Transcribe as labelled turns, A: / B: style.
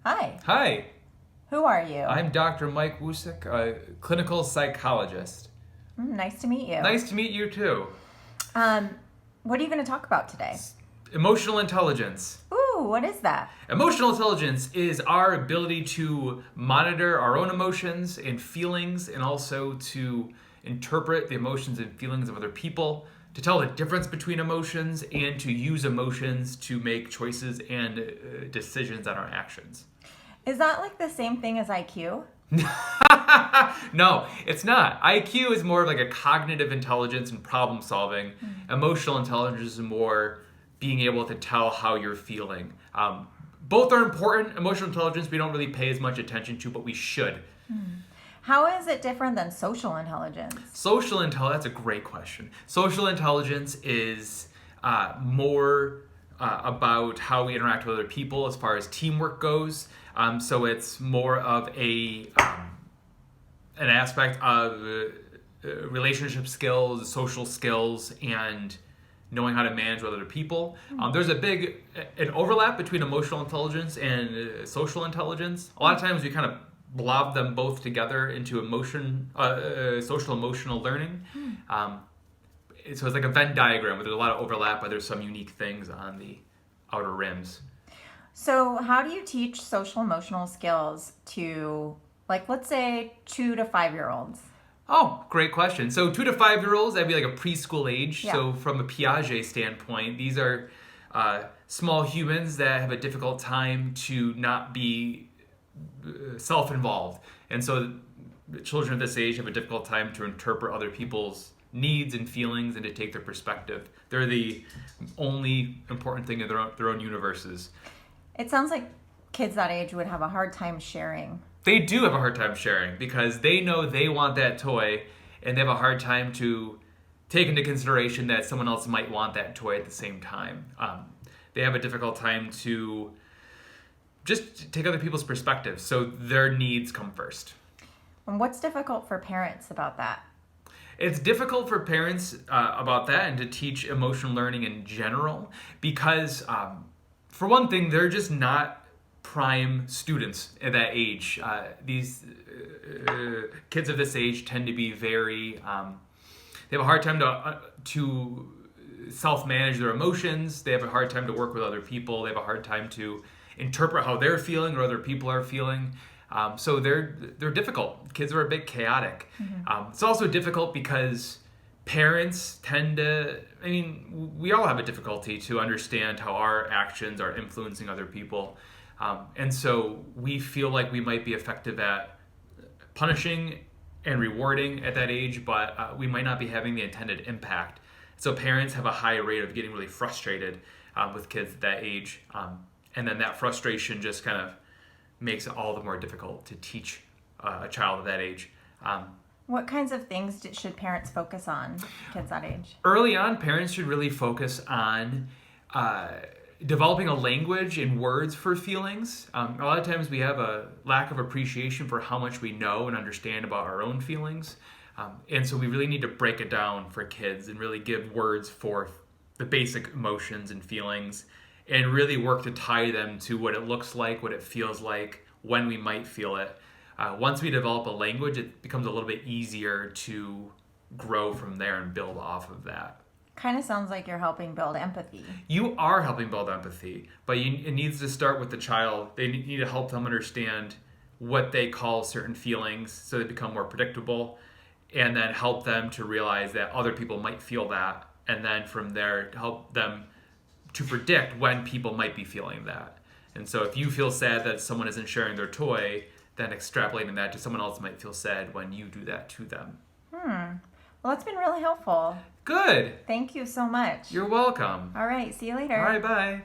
A: Hi,
B: Hi,
A: who are you?
B: I'm Dr. Mike Wusik, a clinical psychologist.
A: Nice to meet you.
B: Nice to meet you too.
A: Um, what are you going to talk about today?
B: Emotional intelligence.
A: Ooh, what is that?
B: Emotional intelligence is our ability to monitor our own emotions and feelings, and also to interpret the emotions and feelings of other people, to tell the difference between emotions, and to use emotions to make choices and decisions on our actions.
A: Is that like the same thing as IQ?
B: No, it's not. IQ is more of like a cognitive intelligence and problem solving. Emotional intelligence is more being able to tell how you're feeling. Both are important. Emotional intelligence we don't really pay as much attention to, but we should.
A: How is it different than social intelligence?
B: Social intelligence, that's a great question. Social intelligence is more about how we interact with other people as far as teamwork goes. So it's more of an aspect of relationship skills, social skills, and knowing how to manage with other people. There's an overlap between emotional intelligence and social intelligence. A lot of times we kind of blob them both together into social emotional learning. So it's like a Venn diagram where there's a lot of overlap, but there's some unique things on the outer rims.
A: So, how do you teach social emotional skills to, like, let's say 2 to 5 year olds?
B: Oh, great question. So 2 to 5 year olds, that'd be like a preschool age.
A: Yeah.
B: So from a Piaget standpoint, these are small humans that have a difficult time to not be self-involved. And so children of this age have a difficult time to interpret other people's needs and feelings and to take their perspective. They're the only important thing in their own universes.
A: It sounds like kids that age would have a hard time sharing.
B: They do have a hard time sharing because they know they want that toy, and they have a hard time to take into consideration that someone else might want that toy at the same time. They have a difficult time to just take other people's perspectives, so their needs come first.
A: And what's difficult for parents about that?
B: It's difficult for parents about that and to teach emotional learning in general because, for one thing, they're just not prime students at that age. These kids of this age tend to be very, they have a hard time to self-manage their emotions. They have a hard time to work with other people. They have a hard time to interpret how they're feeling or other people are feeling. So they're difficult. Kids are a bit chaotic. It's also difficult because parents tend to, we all have a difficulty to understand how our actions are influencing other people. And so we feel like we might be effective at punishing and rewarding at that age, but we might not be having the intended impact. So parents have a high rate of getting really frustrated with kids at that age. And then that frustration just kind of makes it all the more difficult to teach a child of that age.
A: What kinds of things should parents focus on, kids that age?
B: Early on, parents should really focus on developing a language and words for feelings. A lot of times we have a lack of appreciation for how much we know and understand about our own feelings. And so we really need to break it down for kids and really give words for the basic emotions and feelings and really work to tie them to what it looks like, what it feels like, when we might feel it. Once we develop a language, it becomes a little bit easier to grow from there and build off of that.
A: Kind of sounds like you're helping build empathy.
B: You are helping build empathy, but it needs to start with the child. They need to help them understand what they call certain feelings so they become more predictable, and then help them to realize that other people might feel that, and then from there help them to predict when people might be feeling that. And so if you feel sad that someone isn't sharing their toy, then extrapolating that to someone else might feel sad when you do that to them.
A: Well, that's been really helpful.
B: Good.
A: Thank you so much.
B: You're welcome.
A: All right, see you later.
B: All right, bye.